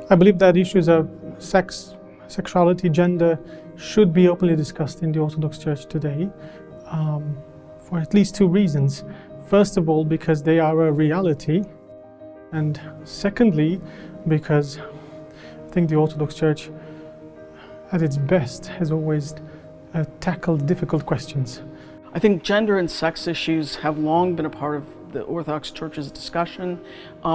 I believe that issues of sex, sexuality, gender should be openly discussed in the Orthodox Church today for at least two reasons. First of all, because they are a reality, and secondly, because I think the Orthodox Church at its best has always tackled difficult questions. I think gender and sex issues have long been a part of the Orthodox Church's discussion,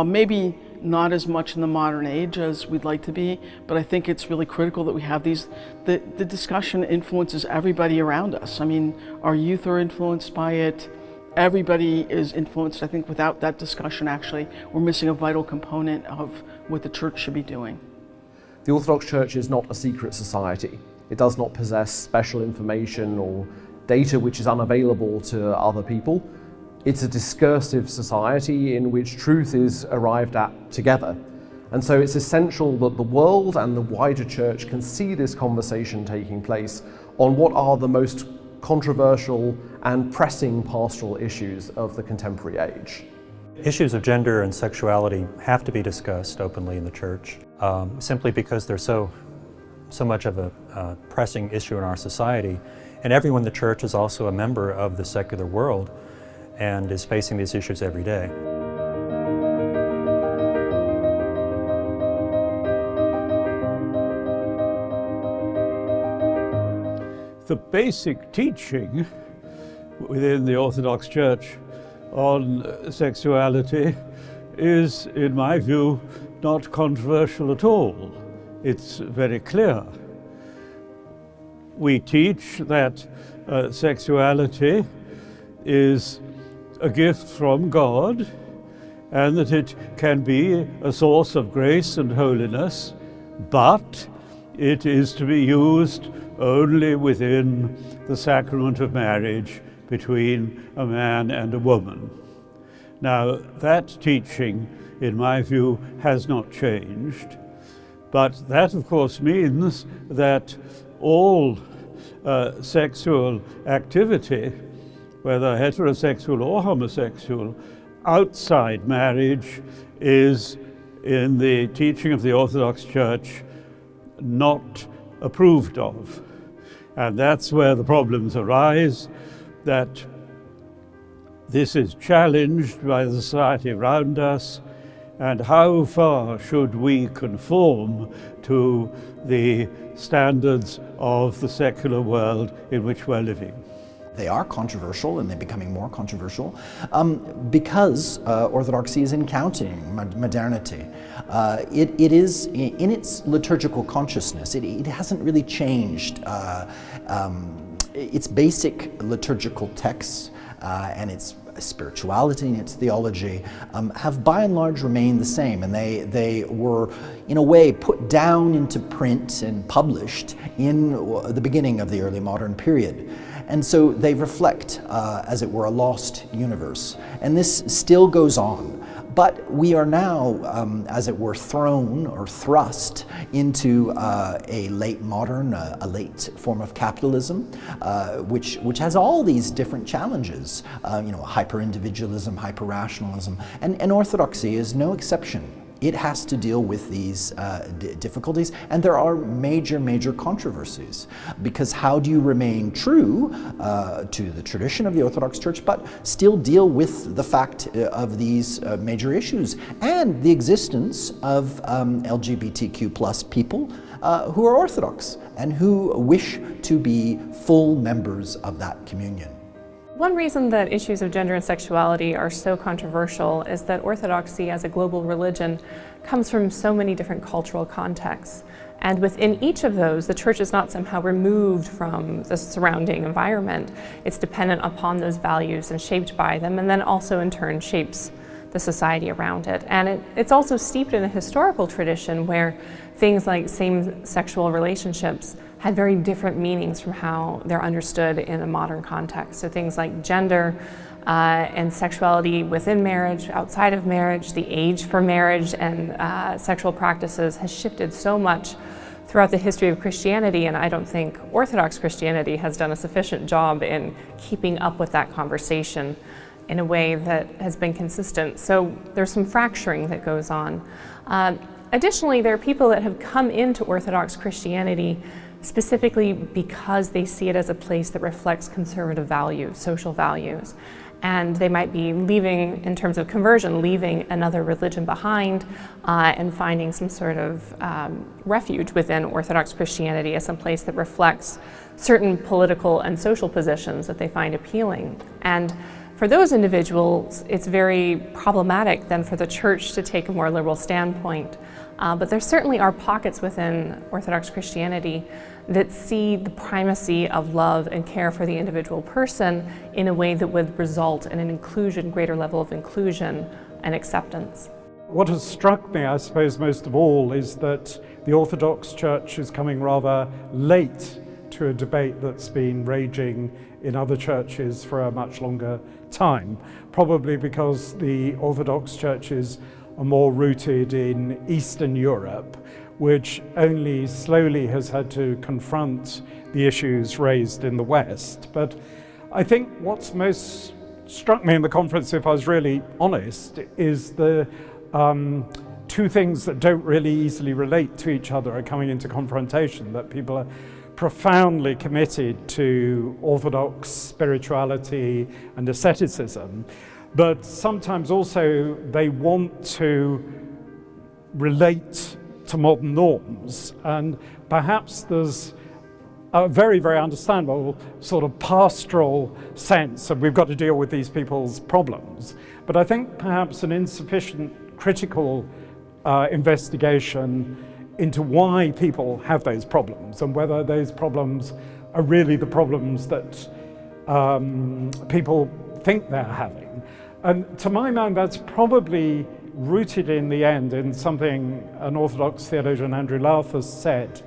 maybe not as much in the modern age as we'd like to be, but I think it's really critical that we have these. The discussion influences everybody around us. I mean, our youth are influenced by it. Everybody is influenced. I think without that discussion, actually, we're missing a vital component of what the Church should be doing. The Orthodox Church is not a secret society. It does not possess special information or data which is unavailable to other people. It's a discursive society in which truth is arrived at together. And so it's essential that the world and the wider Church can see this conversation taking place on what are the most controversial and pressing pastoral issues of the contemporary age. Issues of gender and sexuality have to be discussed openly in the Church, simply because they're so much of a pressing issue in our society. And everyone in the Church is also a member of the secular world and is facing these issues every day. The basic teaching within the Orthodox Church on sexuality is, in my view, not controversial at all. It's very clear. We teach that sexuality is a gift from God and that it can be a source of grace and holiness, but it is to be used only within the sacrament of marriage between a man and a woman. Now, that teaching, in my view, has not changed, but that, of course, means that all sexual activity, whether heterosexual or homosexual, outside marriage is, in the teaching of the Orthodox Church, not approved of. And that's where the problems arise, that this is challenged by the society around us, and how far should we conform to the standards of the secular world in which we're living. They are controversial, and they're becoming more controversial because Orthodoxy is encountering modernity. It is, in its liturgical consciousness, it hasn't really changed. Its basic liturgical texts and its spirituality and its theology have by and large remained the same, and they were in a way put down into print and published in the beginning of the early modern period. And so they reflect, as it were, a lost universe. And this still goes on. But we are now, as it were, thrown or thrust into a late modern, a late form of capitalism, which has all these different challenges, hyper-individualism, hyper-rationalism, and Orthodoxy is no exception. It has to deal with these difficulties, and there are major controversies, because how do you remain true to the tradition of the Orthodox Church, but still deal with the fact of these major issues and the existence of LGBTQ plus people who are Orthodox and who wish to be full members of that communion. One reason that issues of gender and sexuality are so controversial is that Orthodoxy as a global religion comes from so many different cultural contexts. And within each of those, the Church is not somehow removed from the surrounding environment. It's dependent upon those values and shaped by them, and then also in turn shapes the society around it. And it's also steeped in a historical tradition where things like same-sexual relationships had very different meanings from how they're understood in a modern context. So things like gender and sexuality within marriage, outside of marriage, the age for marriage and sexual practices has shifted so much throughout the history of Christianity, and I don't think Orthodox Christianity has done a sufficient job in keeping up with that conversation in a way that has been consistent. So there's some fracturing that goes on. Additionally, there are people that have come into Orthodox Christianity specifically because they see it as a place that reflects conservative values, social values. And they might be leaving, in terms of conversion, leaving another religion behind and finding some sort of refuge within Orthodox Christianity as some place that reflects certain political and social positions that they find appealing. And for those individuals, it's very problematic then for the church to take a more liberal standpoint. But there certainly are pockets within Orthodox Christianity that see the primacy of love and care for the individual person in a way that would result in an inclusion, greater level of inclusion and acceptance. What has struck me, I suppose, most of all is that the Orthodox Church is coming rather late to a debate that's been raging in other churches for a much longer time, probably because the Orthodox churches are more rooted in Eastern Europe, which only slowly has had to confront the issues raised in the West. But I think what's most struck me in the conference, if I was really honest, is the two things that don't really easily relate to each other are coming into confrontation, that people are profoundly committed to Orthodox spirituality and asceticism, but sometimes also they want to relate to modern norms, and perhaps there's a very, very understandable sort of pastoral sense of we've got to deal with these people's problems. But I think perhaps an insufficient critical investigation into why people have those problems and whether those problems are really the problems that people think they're having. And to my mind, that's probably rooted in the end in something an Orthodox theologian, Andrew Louth, has said,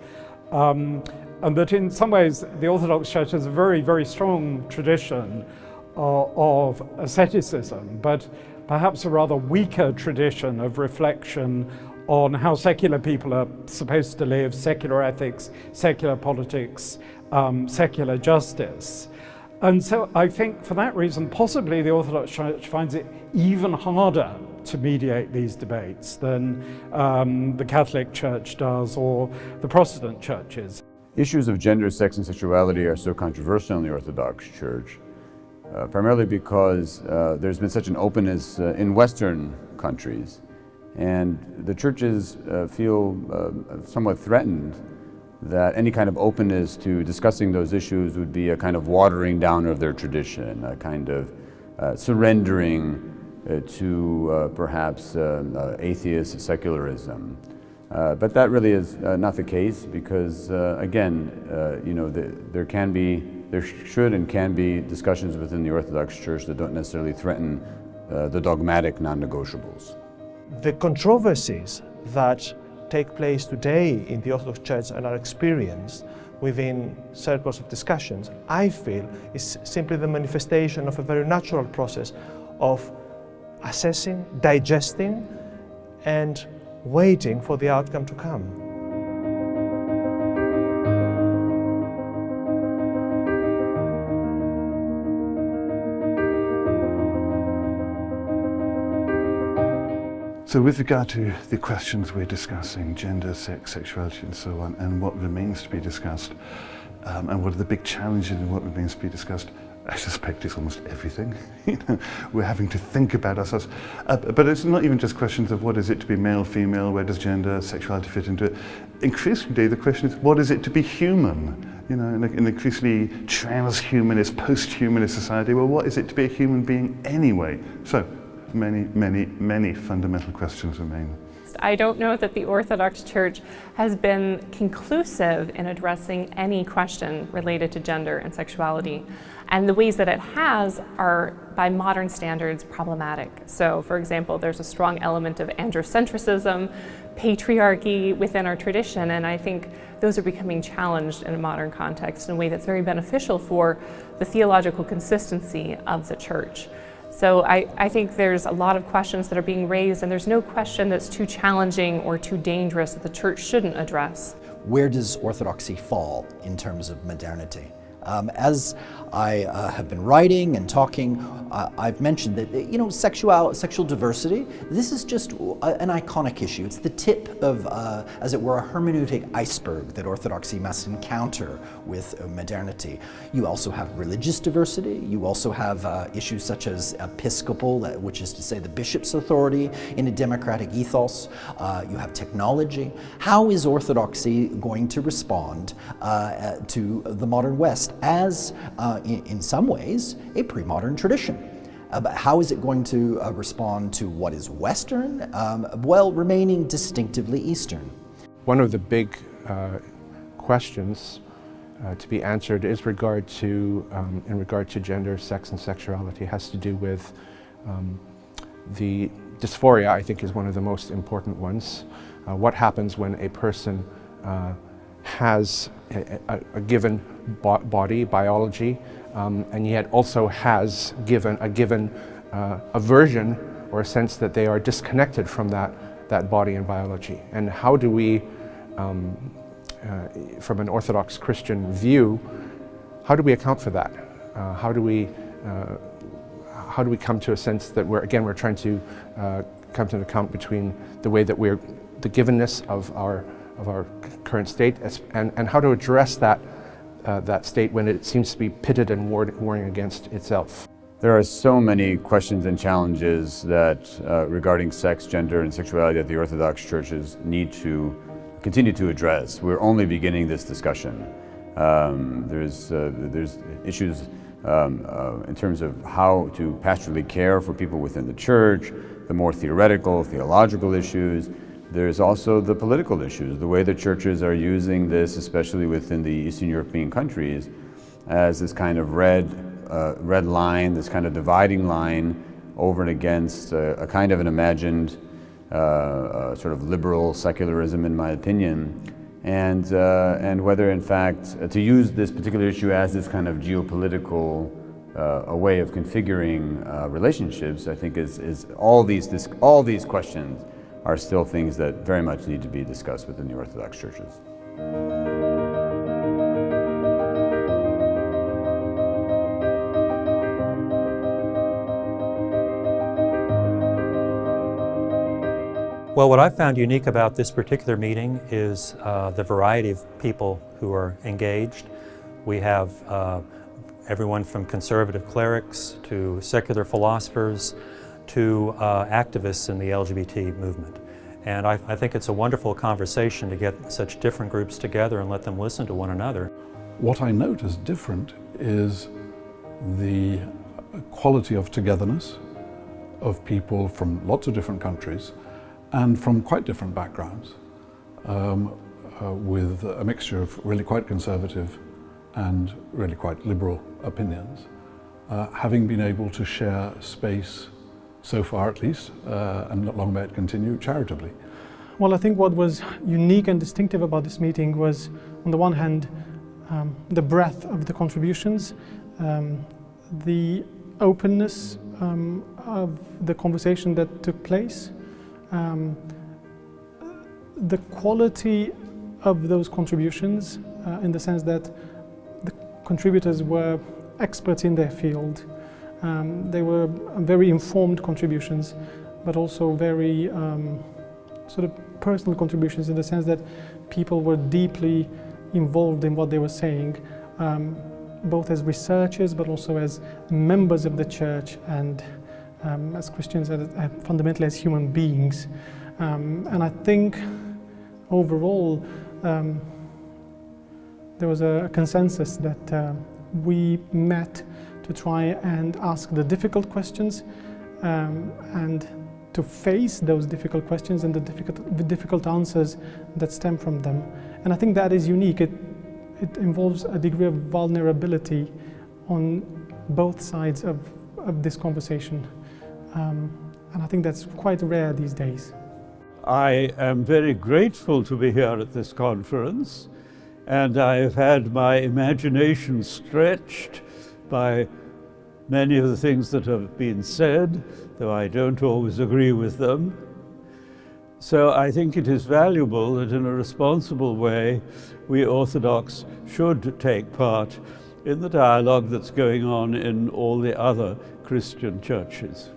and that in some ways the Orthodox Church has a very, very strong tradition of asceticism, but perhaps a rather weaker tradition of reflection on how secular people are supposed to live, secular ethics, secular politics, secular justice. And so I think for that reason, possibly the Orthodox Church finds it even harder to mediate these debates than the Catholic Church does or the Protestant churches. Issues of gender, sex, and sexuality are so controversial in the Orthodox Church, primarily because there's been such an openness in Western countries. And the churches feel somewhat threatened that any kind of openness to discussing those issues would be a kind of watering down of their tradition, a kind of surrendering to perhaps atheist secularism. But that really is not the case because, again, there should and can be discussions within the Orthodox Church that don't necessarily threaten the dogmatic non-negotiables. The controversies that take place today in the Orthodox Church and are experienced within circles of discussions, I feel is simply the manifestation of a very natural process of assessing, digesting, and waiting for the outcome to come. So with regard to the questions we're discussing, gender, sex, sexuality and so on, and what remains to be discussed, and what are the big challenges in what remains to be discussed, I suspect it's almost everything. We're having to think about ourselves. But it's not even just questions of what is it to be male, female, where does gender, sexuality fit into it. Increasingly, the question is, what is it to be human? In an increasingly transhumanist, post-humanist society, well, what is it to be a human being anyway? So, many fundamental questions remain. I don't know that the Orthodox Church has been conclusive in addressing any question related to gender and sexuality. And the ways that it has are, by modern standards, problematic. So, for example, there's a strong element of androcentrism, patriarchy within our tradition, and I think those are becoming challenged in a modern context in a way that's very beneficial for the theological consistency of the Church. So I think there's a lot of questions that are being raised, and there's no question that's too challenging or too dangerous that the Church shouldn't address. Where does Orthodoxy fall in terms of modernity? As I have been writing and talking, I've mentioned that, sexual diversity, this is just an iconic issue. It's the tip of, as it were, a hermeneutic iceberg that Orthodoxy must encounter with modernity. You also have religious diversity. You also have issues such as episcopal, which is to say the bishop's authority in a democratic ethos. You have technology. How is Orthodoxy going to respond to the modern West as, in some ways, a pre-modern tradition? But how is it going to respond to what is Western, while remaining distinctively Eastern? One of the big questions to be answered in regard to gender, sex, and sexuality has to do with the dysphoria. I think is one of the most important ones. What happens when a person has a given body, biology, and yet also has a given aversion or a sense that they are disconnected from that body and biology. And how do we, from an Orthodox Christian view, how do we account for that? How do we come to a sense that we're trying to come to an account between the way that the givenness of our current state and how to address that state when it seems to be pitted and warring against itself. There are so many questions and challenges that regarding sex, gender, and sexuality that the Orthodox churches need to continue to address. We're only beginning this discussion. There's issues in terms of how to pastorally care for people within the church, the more theological issues. There's also the political issues, the way the churches are using this, especially within the Eastern European countries, as this kind of red line, this kind of dividing line over and against a kind of an imagined sort of liberal secularism, in my opinion, and whether in fact to use this particular issue as this kind of geopolitical a way of configuring relationships, I think is all these questions are still things that very much need to be discussed within the Orthodox churches. Well, what I found unique about this particular meeting is the variety of people who are engaged. We have everyone from conservative clerics to secular philosophers to activists in the LGBT movement. And I think it's a wonderful conversation to get such different groups together and let them listen to one another. What I note as different is the quality of togetherness of people from lots of different countries and from quite different backgrounds, with a mixture of really quite conservative and really quite liberal opinions, having been able to share space so far at least, and long may it continue, charitably. Well, I think what was unique and distinctive about this meeting was, on the one hand, the breadth of the contributions, the openness of the conversation that took place, the quality of those contributions, in the sense that the contributors were experts in their field. They were very informed contributions, but also very sort of personal contributions, in the sense that people were deeply involved in what they were saying, both as researchers but also as members of the church and as Christians, fundamentally as human beings. And I think overall there was a consensus that we met to try and ask the difficult questions and to face those difficult questions and the difficult answers that stem from them. And I think that is unique. It involves a degree of vulnerability on both sides of this conversation. And I think that's quite rare these days. I am very grateful to be here at this conference, and I have had my imagination stretched by many of the things that have been said, though I don't always agree with them. So I think it is valuable that in a responsible way we Orthodox should take part in the dialogue that's going on in all the other Christian churches.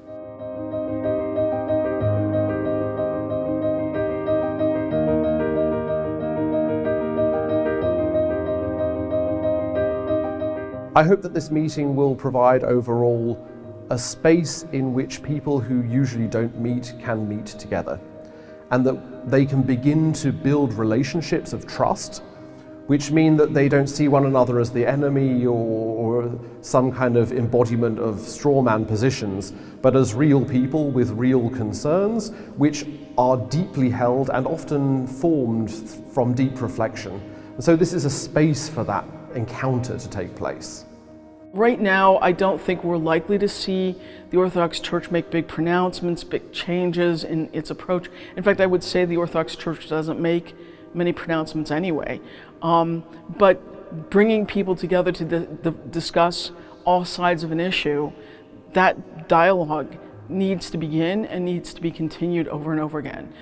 I hope that this meeting will provide overall a space in which people who usually don't meet can meet together, and that they can begin to build relationships of trust, which mean that they don't see one another as the enemy or some kind of embodiment of straw man positions, but as real people with real concerns, which are deeply held and often formed from deep reflection. And so this is a space for that encounter to take place. Right now, I don't think we're likely to see the Orthodox Church make big pronouncements, big changes in its approach. In fact, I would say the Orthodox Church doesn't make many pronouncements anyway. But bringing people together to discuss all sides of an issue, that dialogue needs to begin and needs to be continued over and over again.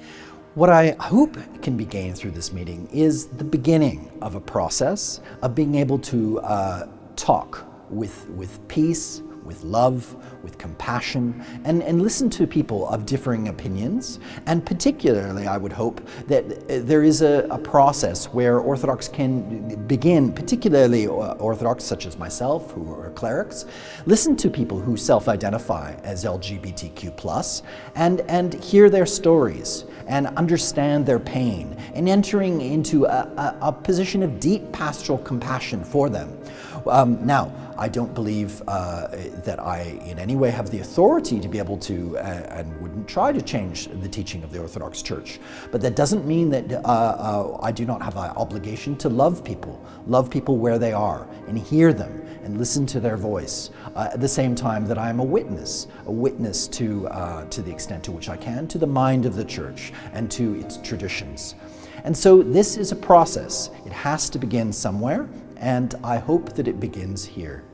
What I hope can be gained through this meeting is the beginning of a process of being able to talk with peace, with love, with compassion, and listen to people of differing opinions. And particularly, I would hope that there is a process where Orthodox can begin, particularly Orthodox such as myself, who are clerics, listen to people who self-identify as LGBTQ+, and hear their stories and understand their pain, and entering into a position of deep pastoral compassion for them. Now, I don't believe that I in any way have the authority to be able to, and wouldn't try to change the teaching of the Orthodox Church. But that doesn't mean that I do not have an obligation to love people where they are, and hear them, and listen to their voice. At the same time that I am a witness to the extent to which I can, to the mind of the Church and to its traditions. And so this is a process. It has to begin somewhere, and I hope that it begins here.